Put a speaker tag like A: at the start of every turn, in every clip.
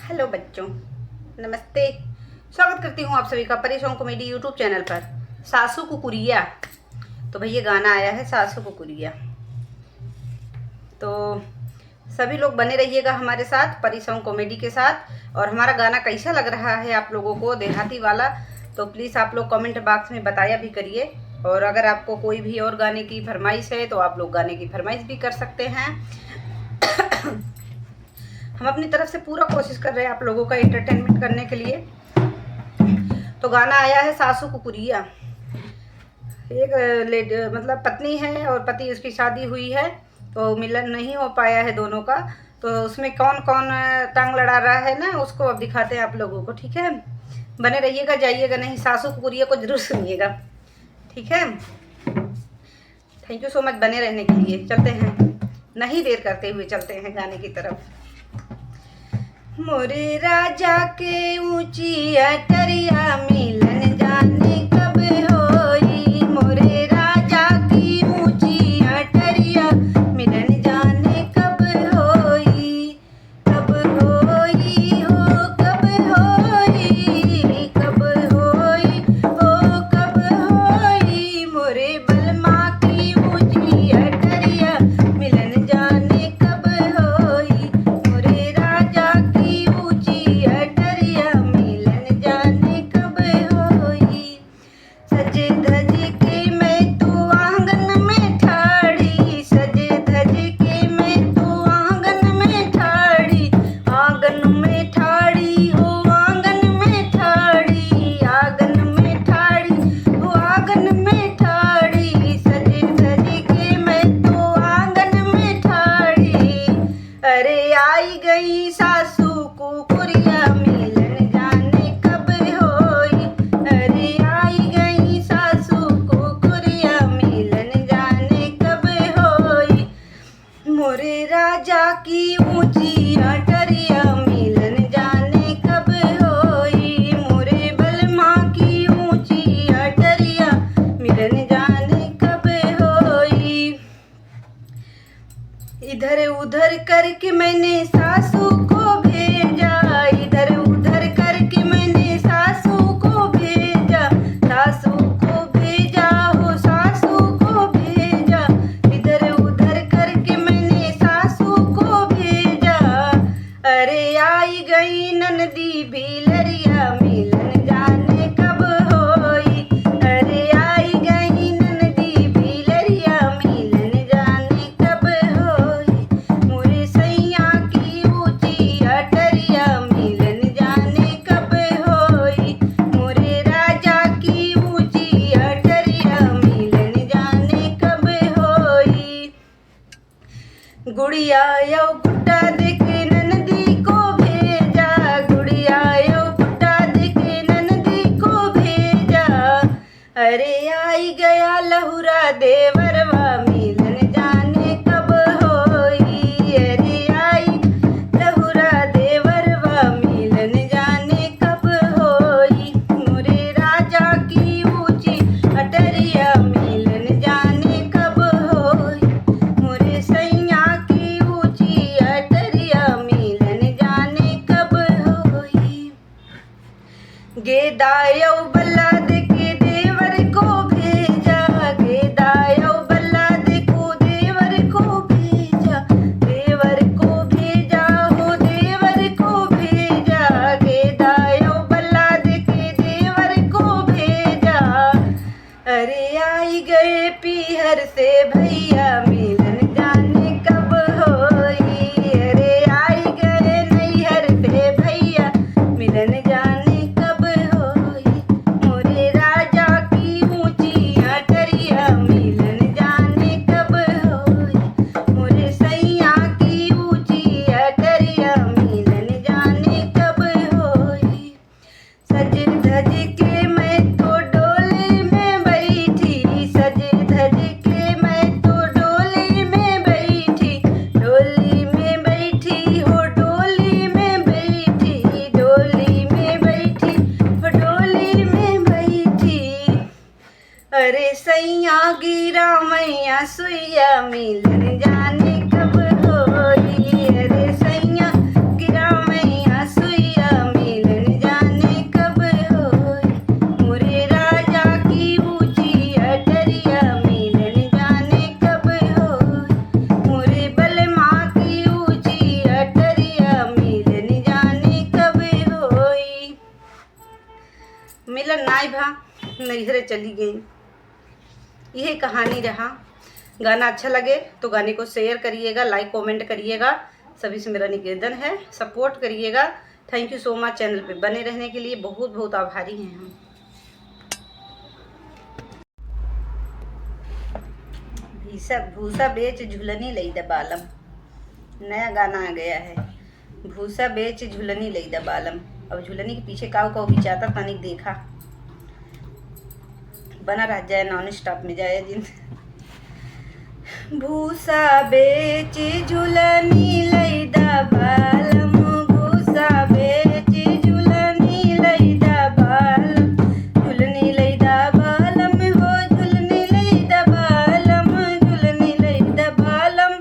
A: Hello बच्चों, नमस्ते। स्वागत करती हूँ आप सभी का परी सॉन्ग कॉमेडी यूट्यूब चैनल पर। सासू कुकुरिया, तो भैया गाना आया है सासू कुकुरिया। तो सभी लोग बने रहिएगा हमारे साथ परी सॉन्ग कॉमेडी के साथ। और हमारा गाना कैसा लग रहा है आप लोगों को, देहाती वाला, तो प्लीज़ आप लोग कमेंट बॉक्स में बताया भी करिए। और अगर आपको कोई भी और गाने की फरमाइश है तो आप लोग गाने की फरमाइश भी कर सकते हैं। हम अपनी तरफ से पूरा कोशिश कर रहे हैं आप लोगों का एंटरटेनमेंट करने के लिए। तो गाना आया है सासू कुकुरिया। एक मतलब पत्नी है और पति उसकी शादी हुई है, तो मिलन नहीं हो पाया है दोनों का। तो उसमें कौन कौन टांग लड़ा रहा है ना, उसको अब दिखाते हैं आप लोगों को। ठीक है, बने रहिएगा, जाइएगा नहीं, सासू कुकुरिया को जरूर सुनिएगा। ठीक है, थैंक यू सो मच बने रहने के लिए। चलते हैं, नहीं देर करते हुए चलते हैं गाने की तरफ। मोरे राजा के ऊंची अटरिया मिलन जाने कब होई। मोरे राजा की ऊंची अटरिया मिलन जाने कब होई। कब होई हो कब होई, कब होई हो कब होई। मोरे बलमा की ऊंची अटरिया मिलन जाने कब होई। मोरे राजा की ऊंची अटरिया मिलन जाने कब होई। सजे धज के मैं तू आंगन में ठाड़ी, सजे धज के मैं तू आंगन में ठाड़ी। आंगन में ठाड़ी हो आंगन में ठाड़ी, आंगन में ठाड़ी हो आंगन में ठाड़ी। सजे धज के मैं तू आंगन में ठाड़ी। अरे आई गई सासू कुकुरिया मिलन जाने कब होई। अरे आई गई सासू कुकुरिया मिलन जाने कब होई। मोरे राजा की ऊंची अटरिया मिलन जाने कब होई। मोरे बलमा की ऊंची अटरिया मिलन जाने कब होई। इधर उधर करके मैंने सासू को भेजा, इधर उधर करके मैंने सासू को भेजा। सासू को भेजा हो सासू को भेजा, इधर उधर करके मैंने सासू को भेजा। अरे आई गई ननदी बिलरिया मिलन जाने कब होई। अरे आई गई ननदी बिलरिया मिलन जाने कब होई। मोरे सैया की ऊंची अटरिया मिलन जाने कब होई। मोरे राजा की ऊंची अटरिया मिलन जाने कब होई। गुड़िया यो गुड्डा देखे ननदी को भेजा, गुड़िया यो गुड्डा देखे ननदी को भेजा। अरे आई गया लहुरा देवरवा मिलन जाने कब होई। अरे आई लहुरा देवरवा मिलन जाने कब होई। मोरे राजा की ऊंची अटरिया मिलन जाने कब होई। मोरे सैया की ऊंची अटरिया मिलन जाने कब होई। गेदायो बल्ला देके देवर को भेजा, गेदायो बल्ला देखो देवर को भेजा। देवर को भेजा हो देवर को भेजा, गेदायो बल्ला देके देवर को भेजा। अरे आई गए पीहर से भैया मिलन जाने कब होई। अरे आई गए नैहर से भैया मिलन जाने कब होई। मोरे राजा की ऊंची अटरिया मिलन जाने कब होई। मोरे सैया की ऊंची अटरिया मिलन जाने कब होई। सज धज के मैं तो डोले में बैठी, सज धज के मैं तो डोले में बैठी। डोली में बैठी हो डोली में बैठी, डोली में बैठी हो डोली में बैठी। अरे सैया गिरा मैया सुइया मिलन जाने कब होई। अरे सैया गिरा मैया सुइया आई भा नैहरे चली गई। यही कहानी रहा। गाना अच्छा लगे तो गाने को शेयर करिएगा, लाइक कमेंट करिएगा। सभी से मेरा निवेदन है, सपोर्ट करिएगा। Thank you so much channel पे बने रहने के लिए, बहुत बहुत आभारी हैं हम। भूसा बेच झुलनी लई दबालम, नया गाना आ गया है। भूसा बेच झुलनी लई दबालम। अब झुलनी के पीछे काऊ काऊ बिचाता तनिक देखा। बना रह जाए, नॉन स्टॉप में जाए जिन। भूसा बेच झुलनी लई दबालम, भूसा बेच झुलनी लई दबालम, झुलनी लई दबालम हो, झुलनी लई दबालम, झुलनी लई दबालम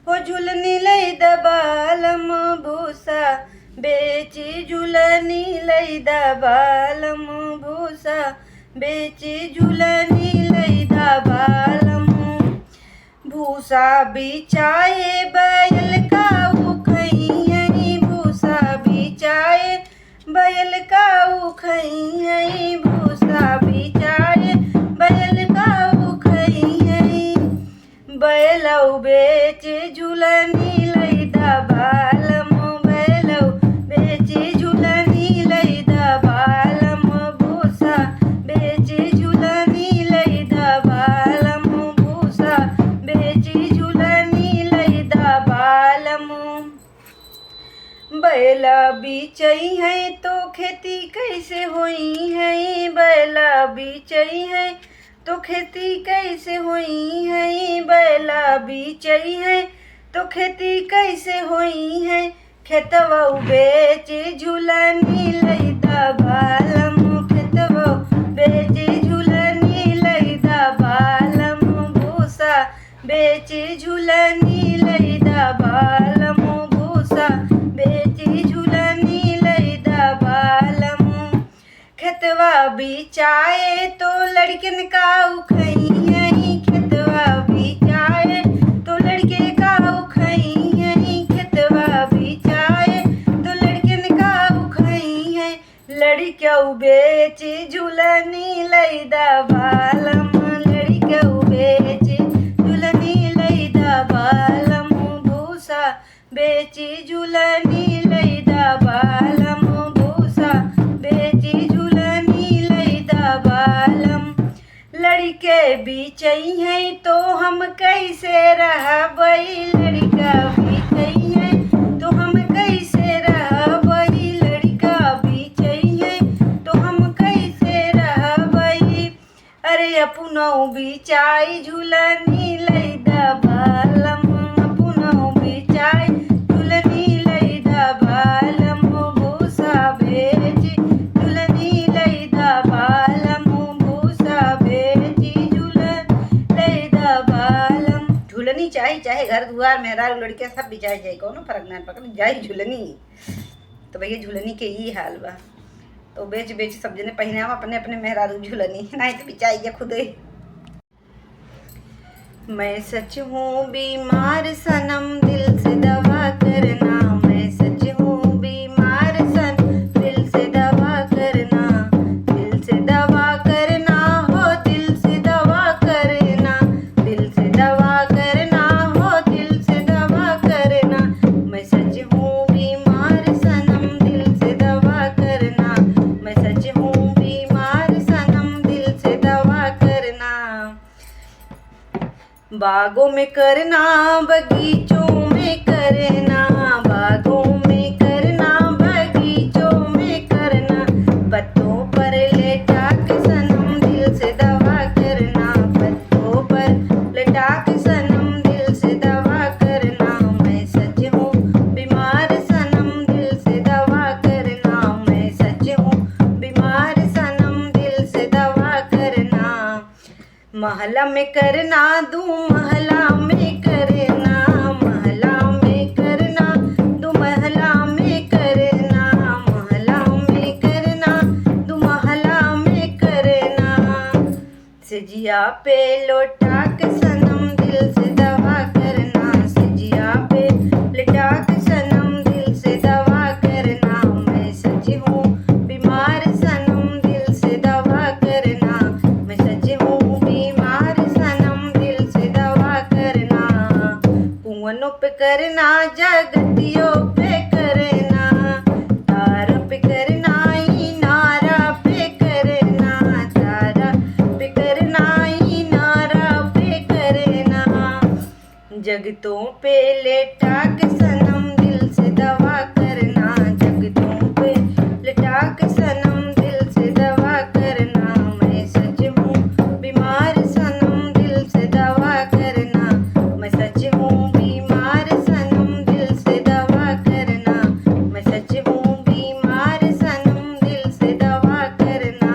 A: हो, झुलनी लई दबालम। भूसा बेच झुलनी लई दबालम, भूसा बेच झुलनी लई दबालम। भूसा बिचाए बैल काऊ खई, भूसा बिचाए बैल काऊ खई, भूसा बिचाए बैल काऊ खई। बैलऊ बेच झुलनी लई दबालम, बैलऊ बेच झुलनी लई दबालम, भूसा बेच झुलनी लई दबालम, भूसा बेच झुलनी लई दबालम। बैला बिचई है तो खेती कैसे होई है, बैला बिचई है तो खेती कैसे होई है, बैला बिचई है तो खेती कैसे होई है। खेतवा बेच झुलनी लई दबालम, खेतवा बेच झुलनी लई दबालम, भूसा बेच झुलनी लई दबालम, भूसा बेच झुलनी लई दबालम। खेतवा बिचाए तो लड़कन काऊ खई, खेतवा बिचाए तो लड़के काऊ खई, खेतवा बिचाए तो लड़कन काऊ खई। लड़कऊ बेच झुलनी लई दबालम, लड़कऊ बेच झुलनी लई दबालम, भूसा बेच झुलनी लई दबालम, भूसा बेच झुलनी लई दबालम। लड़के बिचई है तो हम कैसे रहबई, लड़का बिचई है तो हम कैसे रहबई, लड़का बिचई है तो हम कैसे रहबई। अरे अपनौ बिचाई झुलनी लई दबालम, अपनौ बिचाई झुलनी लई दबालम, भूसा बेच झुलनी लई दबालम, भूसा बेच झुलनी लई दबालम। झुलनी चाहे घर दुआर मेहरारू लड़के सब बिचाए जाए, कौनो फर्क ना पकड़ जाए झुलनी। तो भैया झुलनी के ही हाल बा। तो बेच बेच सब जने पहने अपने अपने मेहरारू झुलनी, नहीं तो बिचाइए खुदे। मैं सच हूँ बीमार सनम, दिल से दवा करना, मैं सच हूँ बीमार सनम, दिल से दवा करना, दिल से दवा करना हो, दिल से दवा करना, दिल से दवा करना हो, दिल से दवा करना। मैं सच हूँ बीमार सनम, दिल से दवा करना, मैं सच हूँ बीमार सनम, दिल से दवा करना। बागों में करना, बगीचों में करना, बागों में करना, बगीचों में करना। पत्तों पर लेटा के सनम, दिल से दवा करना, पत्तों पर लेटा के सनम, दिल से दवा करना। मैं सच हूँ बीमार सनम, दिल से दवा करना, मैं सच हूँ बीमार सनम, दिल से दवा करना। महला में करना, दू महला में करना, महला में करना, दू महला में करना, महला में करना, दू महला में करना। सजिया पे लौटा के सनम, दिल से दवा करना, सजिया पे लौटा के सनम, दिल से दवा करना। मैं सच हूँ बीमार सनम, दिल से दवा जगतों पे लेटा के सनम दिल से दवा करना, जगतों पे लेटा के सनम दिल से दवा करना। मैं सच हूँ बीमार सनम दिल से दवा करना, मैं सच हूँ बीमार सनम दिल से दवा करना, मैं सच हूँ बीमार सनम दिल से दवा करना।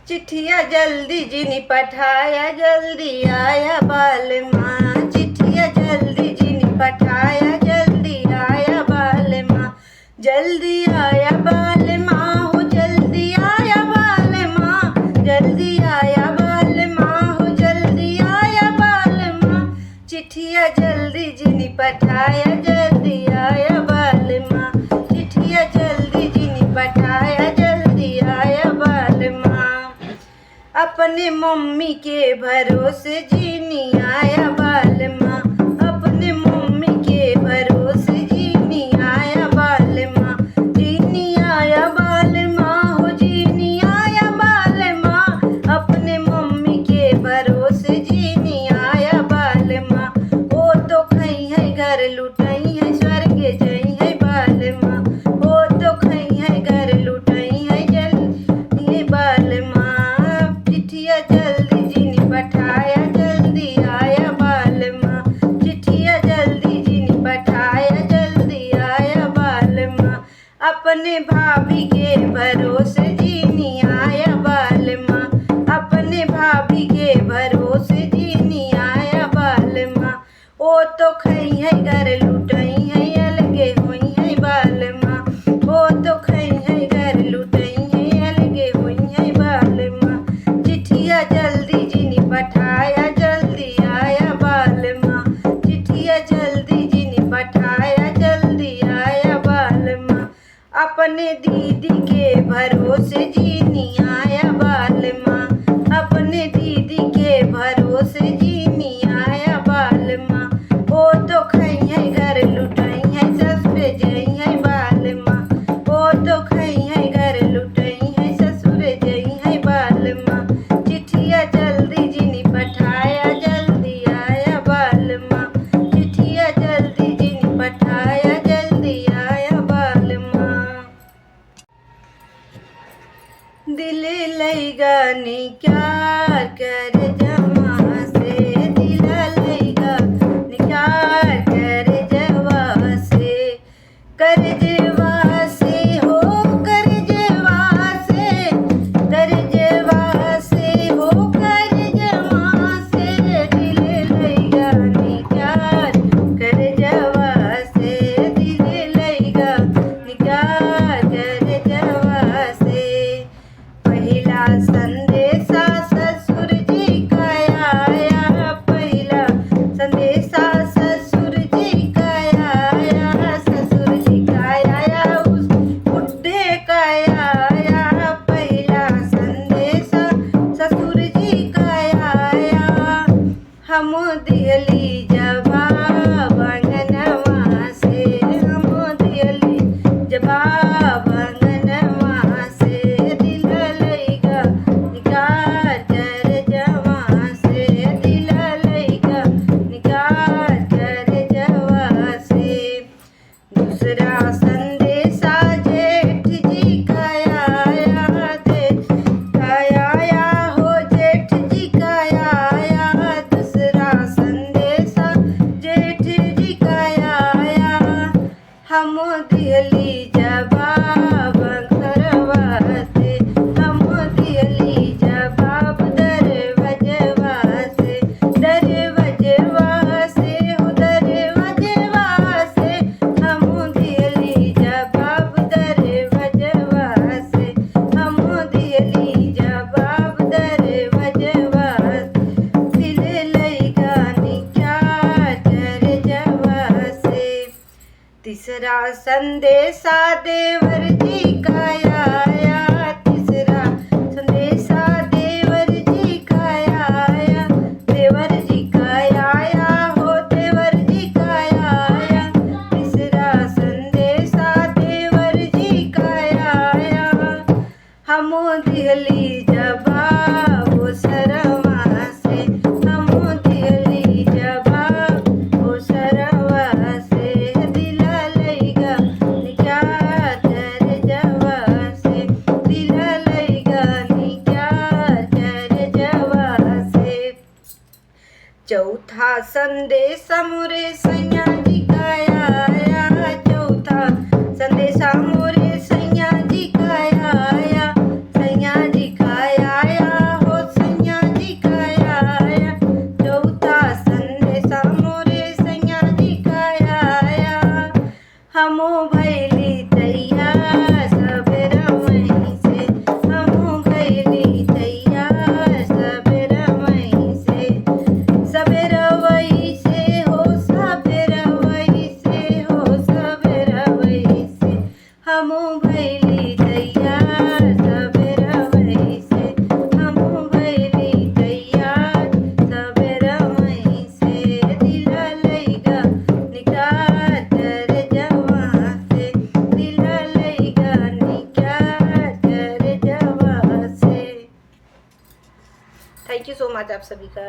A: चिट्ठिया जल्दी जी निपठाया, जल्दी आया बालमा, चिट्ठिया जल्दी जी निपठाया, जल्दी आया बालमा, जल्दी आया बालमा हो, जल्दी आया बालमा, जल्दी आया बालमा हो, जल्दी आया बालमा, चिट्ठिया जल्दी जी निपठाया, जल्दी आया बालमा, चिट्ठिया जल्दी जी निपठाया, जल्दी आया बालमा। अपने मम्मी के भरोसे जीनी आया बालमा, अपने मम्मी के भरोसे जीनी आया बालमा, जीनी आया बालमा हो, जीनी आया बालमा, अपने मम्मी के भरोसे जीनी आया बालमा। वो तो खई है घर लुटाई है, स्वर्ग जई है बालमा, वो तो खई है घर लुटाई है जल्दी बालमा, चिट्ठिया जल्दी जी निपठाया, जल्दी आया बालमा, चिट्ठिया जल्दी जी निपठाया, जल्दी आया बालमा। अपने भाभी के भरोसे जीनी आया बालमा, अपने भाभी के भरोसे जीनी आया बालमा। ओ तो खई है घर लुटाई है, अलगे हुई है बालमा, ओ तो खई है घर लुटाई है, अलगे हुई है बालमा, चिट्ठिया जल्दी जी निपठाया, जल्दी आया बालमा, चिट्ठिया जल्दी जी निपठाया, जल्दी आया बालमा। अपने दीदी के भरोसे जीनी आया बालमा, अपने दीदी के भरोसे जीनी आया बालमा। वो तो खई है घर लुटाई है, ससुर जई है बालमा, वो तो खई है घर लुटाई है, ससुर जई है बालमा, चिट्ठिया जल्दी जी निपठाया, जल्दी आया बालमा, चिट्ठिया जल्दी जी निपठाया, जल्दी आया बालमा। दिल लैगा निकार कर जमा से, दिल लैगा निकार कर जवा से, कर जवा से हो, कर जवा से, कर जवा से हो, कर जवा से, दिल लैगा निकार कर जवा से, दिल लैगा निकार कर जवा से। पहला संदेशा ससुर जी का आया, पहला संदेशा ससुर जी का आया, ससुर जी का आया, उस बुढ़े का आया, पहला संदेशा ससुर जी का आया। हम दिहली जवाब अंगनवा से, हम दिहली जवाब अंगनवा से, दिल लैगा निकार कर जवा से, दिल लैगा निकार कर जवा से। दूसरा संदेशा जेठ जी का आया, आया हो, जेठ जी का आया, दूसरा संदेशा जेठ जी का आया। हम दिहली जवाब घरवा से, हम दिहली जवाब दरवजवा से, दरवजवा से हो, दरवजवा से, हम दिहली जवाब दरवजवा से, हम दिहली जवाब दरवजवा से, दिल लैगा निकार कर जवा से। तीसरा संदेशा देवर जी का आया, तीसरा संदेशा देवर जी का आया, देवर जी का आया हो, देवर जी का आया, तीसरा संदेशा देवर जी का आया। हम दिहली जवाब शर्मा संदेशा मोरे सैया जी का आया, चौथा संदेशा मोरे सैया जी का आया, सैया जी का आया हो सैया जी का आया, चौथा संदेशा मोरे सैया जी का आया। हमो भैली तैयार सबेरा वहीं से, हमो भैली तैयार सबेरा वहीं से, सबेरा वहीं से हो सबेरा वहीं से हो सबेरा वहीं से, हमो भैली तैयार सबेरा वहीं से, हमो भैली तैयार सबेरा वहीं से। दिला लइगा निकाल कर जवा से, दिला लइगा निकाल कर जवा से। थैंक यू सो मच आप सभी का।